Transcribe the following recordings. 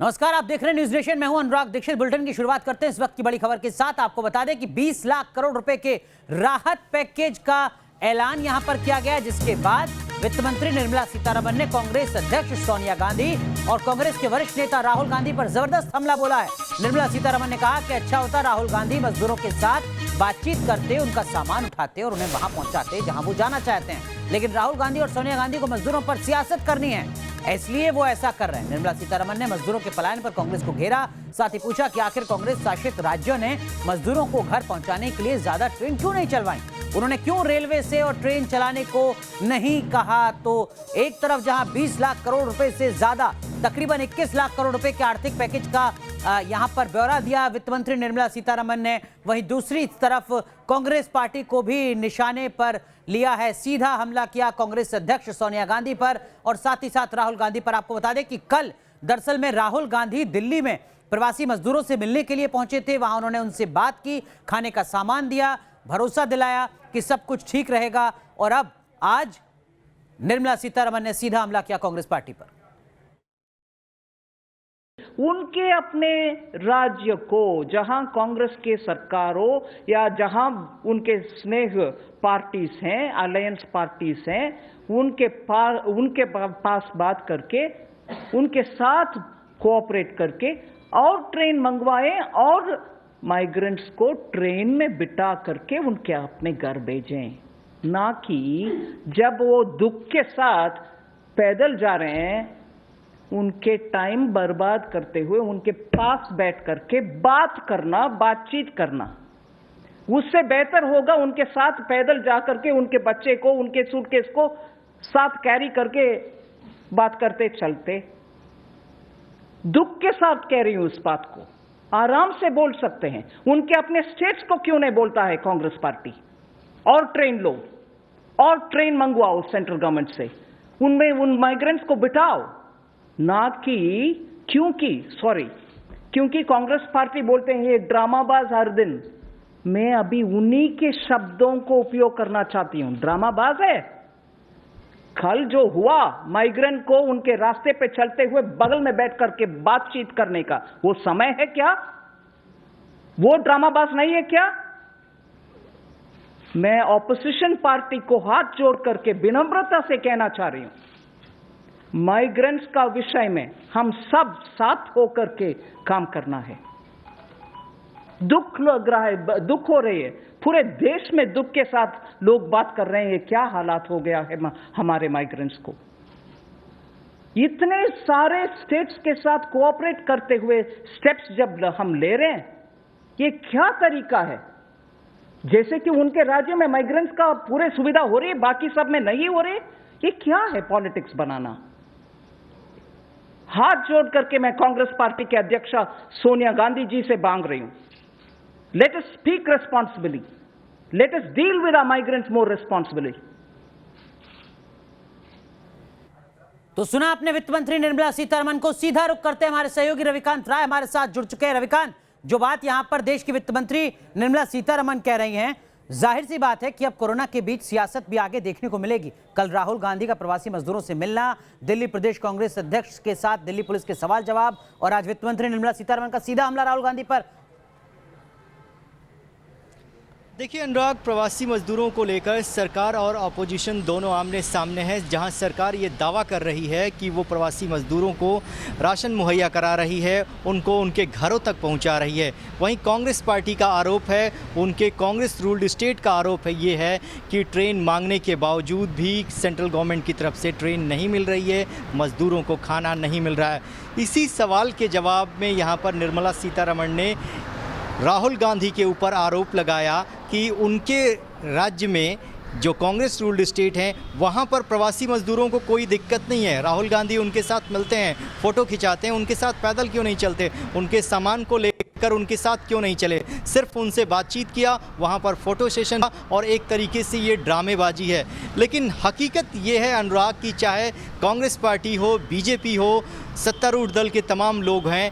नमस्कार, आप देख रहे हैं न्यूज नेशन। मैं हूं अनुराग दीक्षित। बुलेटिन की शुरुआत करते हैं इस वक्त की बड़ी खबर के साथ। आपको बता दें कि 20 लाख करोड़ रुपए के राहत पैकेज का ऐलान यहां पर किया गया, जिसके बाद वित्त मंत्री निर्मला सीतारमण ने कांग्रेस अध्यक्ष सोनिया गांधी और कांग्रेस के वरिष्ठ नेता राहुल गांधी पर जबरदस्त हमला बोला है। निर्मला सीतारमण ने कहा कि अच्छा होता राहुल गांधी मजदूरों के साथ बातचीत करते, उनका सामान उठाते और उन्हें वहां पहुंचाते जहां वो जाना चाहते हैं। लेकिन राहुल गांधी और सोनिया गांधी को मजदूरों पर सियासत करनी है, इसलिए वो ऐसा कर रहे हैं। निर्मला सीतारमण ने मजदूरों के पलायन पर कांग्रेस को घेरा, साथ ही पूछा कि आखिर कांग्रेस शासित राज्यों ने मजदूरों को घर पहुंचाने के लिए ज्यादा ट्रेन क्यों नहीं चलवाई, उन्होंने क्यों रेलवे से और ट्रेन चलाने को नहीं कहा। तो एक तरफ जहां 20 लाख करोड़ रुपए से ज्यादा तकरीबन 21 लाख करोड़ रुपए के आर्थिक पैकेज का यहां पर ब्यौरा दिया वित्त मंत्री निर्मला सीतारमण ने, वहीं दूसरी तरफ कांग्रेस पार्टी को भी निशाने पर लिया है। सीधा हमला किया कांग्रेस अध्यक्ष सोनिया गांधी पर और साथ ही साथ राहुल गांधी पर। आपको बता दें कि कल दरअसल में राहुल गांधी दिल्ली में प्रवासी मजदूरों से मिलने के लिए पहुंचे थे। वहां उन्होंने उनसे बात की, खाने का सामान दिया, भरोसा दिलाया कि सब कुछ ठीक रहेगा। और अब आज निर्मला सीतारमण ने सीधा हमला किया कांग्रेस पार्टी पर। उनके अपने राज्य को, जहां कांग्रेस के सरकार हो या जहां उनके स्नेह पार्टीज हैं, अलायंस पार्टीज हैं, उनके पास बात करके, उनके साथ कोऑपरेट करके और ट्रेन मंगवाएं और माइग्रेंट्स को ट्रेन में बिठा करके उनके अपने घर भेजें, ना कि जब वो दुख के साथ पैदल जा रहे हैं उनके टाइम बर्बाद करते हुए उनके पास बैठ करके बात करना, बातचीत करना। उससे बेहतर होगा उनके साथ पैदल जा करके उनके बच्चे को, उनके सूटकेस को साथ कैरी करके बात करते चलते। दुख के साथ कह रही हूं इस बात को, आराम से बोल सकते हैं। उनके अपने स्टेट्स को क्यों नहीं बोलता है कांग्रेस पार्टी? और ट्रेन लो और ट्रेन मंगवाओ सेंट्रल गवर्नमेंट से, उनमें उन माइग्रेंट्स को बिठाओ, ना कि क्योंकि कांग्रेस पार्टी बोलते हैं ये ड्रामाबाज हर दिन। मैं अभी उन्हीं के शब्दों को उपयोग करना चाहती हूं। ड्रामाबाज है। कल जो हुआ माइग्रेंट को उनके रास्ते पे चलते हुए बगल में बैठ करके बातचीत करने का, वो समय है क्या? वो ड्रामाबाज नहीं है क्या? मैं ऑपोजिशन पार्टी को हाथ जोड़ करके विनम्रता से कहना चाह रही हूं, माइग्रेंट्स का विषय में हम सब साथ होकर के काम करना है। दुख लग रहा है, दुख हो रही है, पूरे देश में दुख के साथ लोग बात कर रहे हैं क्या हालात हो गया है हमारे माइग्रेंट्स को। इतने सारे स्टेट्स के साथ कोऑपरेट करते हुए स्टेप्स जब हम ले रहे हैं, ये क्या तरीका है? जैसे कि उनके राज्य में माइग्रेंट्स का पूरे सुविधा हो रही है, बाकी सब में नहीं हो रही। ये क्या है पॉलिटिक्स बनाना? हाथ जोड़ करके मैं कांग्रेस पार्टी के अध्यक्ष सोनिया गांधी जी से मांग रही हूं, let us speak responsibly, let us deal with our migrants more responsibly. तो सुना आपने वित्त मंत्री निर्मला सीतारमण को। सीधा रुख करते हैं, हमारे सहयोगी रविकांत राय हमारे साथ जुड़ चुके हैं। रविकांत, जो बात यहां पर देश की वित्त मंत्री निर्मला सीतारमण कह रही हैं, जाहिर सी बात है कि अब कोरोना के बीच सियासत भी आगे देखने को मिलेगी। कल राहुल गांधी का प्रवासी मजदूरों से मिलना, दिल्ली प्रदेश कांग्रेस अध्यक्ष के साथ दिल्ली पुलिस के सवाल जवाब और आज वित्त मंत्री निर्मला सीतारमण का सीधा हमला राहुल गांधी पर। देखिए अनुराग, प्रवासी मजदूरों को लेकर सरकार और अपोजिशन दोनों आमने सामने है। जहां सरकार ये दावा कर रही है कि वो प्रवासी मजदूरों को राशन मुहैया करा रही है, उनको उनके घरों तक पहुंचा रही है, वहीं कांग्रेस पार्टी का आरोप है, उनके कांग्रेस रूल्ड स्टेट का आरोप है ये है कि ट्रेन मांगने के बावजूद भी सेंट्रल गवर्नमेंट की तरफ से ट्रेन नहीं मिल रही है, मजदूरों को खाना नहीं मिल रहा है। इसी सवाल के जवाब में यहाँ पर निर्मला सीतारमण ने राहुल गांधी के ऊपर आरोप लगाया कि उनके राज्य में जो कांग्रेस रूल्ड स्टेट हैं वहाँ पर प्रवासी मजदूरों को कोई दिक्कत नहीं है। राहुल गांधी उनके साथ मिलते हैं, फ़ोटो खिंचाते हैं, उनके साथ पैदल क्यों नहीं चलते, उनके सामान को लेकर उनके साथ क्यों नहीं चले, सिर्फ उनसे बातचीत किया, वहाँ पर फ़ोटो सेशन और एक तरीके से ये ड्रामेबाजी है। लेकिन हकीकत ये है अनुराग कि चाहे कांग्रेस पार्टी हो, बीजेपी हो, सत्तारूढ़ दल के तमाम लोग हैं,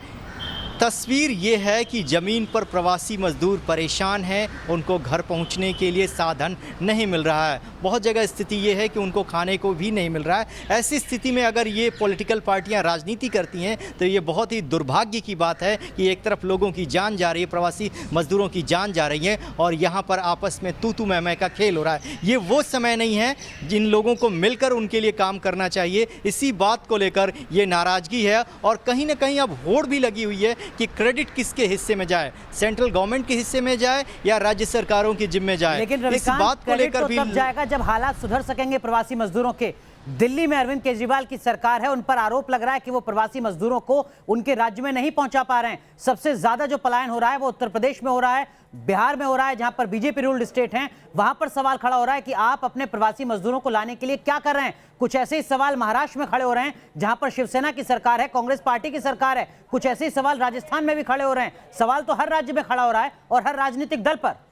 तस्वीर ये है कि ज़मीन पर प्रवासी मजदूर परेशान हैं, उनको घर पहुंचने के लिए साधन नहीं मिल रहा है। बहुत जगह स्थिति ये है कि उनको खाने को भी नहीं मिल रहा है। ऐसी स्थिति में अगर ये पॉलिटिकल पार्टियां राजनीति करती हैं तो ये बहुत ही दुर्भाग्य की बात है कि एक तरफ लोगों की जान जा रही है, प्रवासी मजदूरों की जान जा रही है और यहाँ पर आपस में तू तू मैं का खेल हो रहा है। ये वो समय नहीं है जिन लोगों को मिलकर उनके लिए काम करना चाहिए। इसी बात को लेकर ये नाराज़गी है और कहीं ना कहीं अब होड़ भी लगी हुई है कि क्रेडिट किसके हिस्से में जाए, सेंट्रल गवर्नमेंट के हिस्से में जाए या राज्य सरकारों के जिम्मे जाए। लेकिन इस बात को लेकर तो भी तब जाएगा जब हालात सुधर सकेंगे प्रवासी मजदूरों के। दिल्ली में अरविंद केजरीवाल की सरकार है, उन पर आरोप लग रहा है कि वो प्रवासी मजदूरों को उनके राज्य में नहीं पहुंचा पा रहे हैं। सबसे ज्यादा जो पलायन हो रहा है वो उत्तर प्रदेश में हो रहा है, बिहार में हो रहा है, जहां पर बीजेपी रूल्ड स्टेट हैं। वहां पर सवाल खड़ा हो रहा है कि आप अपने प्रवासी मजदूरों को लाने के लिए क्या कर रहे हैं। कुछ ऐसे ही सवाल महाराष्ट्र में खड़े हो रहे हैं जहां पर शिवसेना की सरकार है, कांग्रेस पार्टी की सरकार है। कुछ ऐसे ही सवाल राजस्थान में भी खड़े हो रहे हैं। सवाल तो हर राज्य में खड़ा हो रहा है और हर राजनीतिक दल पर।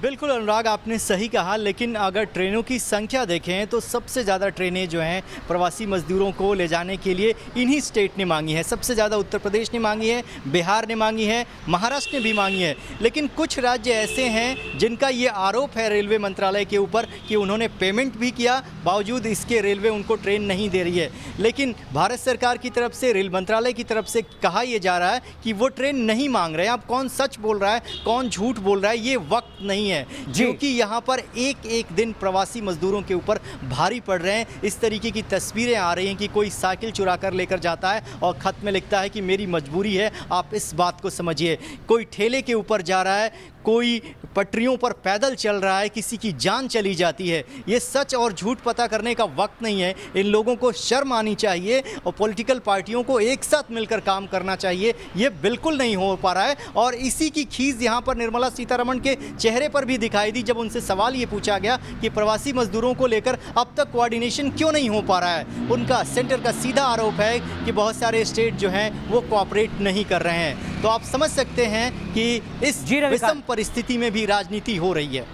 बिल्कुल अनुराग, आपने सही कहा, लेकिन अगर ट्रेनों की संख्या देखें तो सबसे ज़्यादा ट्रेनें जो हैं प्रवासी मजदूरों को ले जाने के लिए इन्हीं स्टेट ने मांगी है। सबसे ज़्यादा उत्तर प्रदेश ने मांगी है, बिहार ने मांगी है, महाराष्ट्र ने भी मांगी है। लेकिन कुछ राज्य ऐसे हैं जिनका ये आरोप है रेलवे मंत्रालय के ऊपर कि उन्होंने पेमेंट भी किया, बावजूद इसके रेलवे उनको ट्रेन नहीं दे रही है। लेकिन भारत सरकार की तरफ से, रेल मंत्रालय की तरफ से कहा यह जा रहा है कि वो ट्रेन नहीं मांग रहे हैं। अब कौन सच बोल रहा है, कौन झूठ बोल रहा है, ये वक्त नहीं है, क्योंकि यहाँ पर एक एक दिन प्रवासी मजदूरों के ऊपर भारी पड़ रहे हैं। इस तरीके की तस्वीरें आ रही हैं कि कोई साइकिल चुरा कर लेकर जाता है और खत में लिखता है कि मेरी मजबूरी है, आप इस बात को समझिए। कोई ठेले के ऊपर जा रहा है, कोई पटरियों पर पैदल चल रहा है, किसी की जान चली जाती है। ये सच और झूठ पता करने का वक्त नहीं है। इन लोगों को शर्म आनी चाहिए और पॉलिटिकल पार्टियों को एक साथ मिलकर काम करना चाहिए। ये बिल्कुल नहीं हो पा रहा है और इसी की खींच यहाँ पर निर्मला सीतारमण के चेहरे पर भी दिखाई दी जब उनसे सवाल ये पूछा गया कि प्रवासी मजदूरों को लेकर अब तक कोऑर्डिनेशन क्यों नहीं हो पा रहा है। उनका सेंटर का सीधा आरोप है कि बहुत सारे स्टेट जो हैं वो कोऑपरेट नहीं कर रहे हैं। तो आप समझ सकते हैं कि इस विषम परिस्थिति में भी राजनीति हो रही है।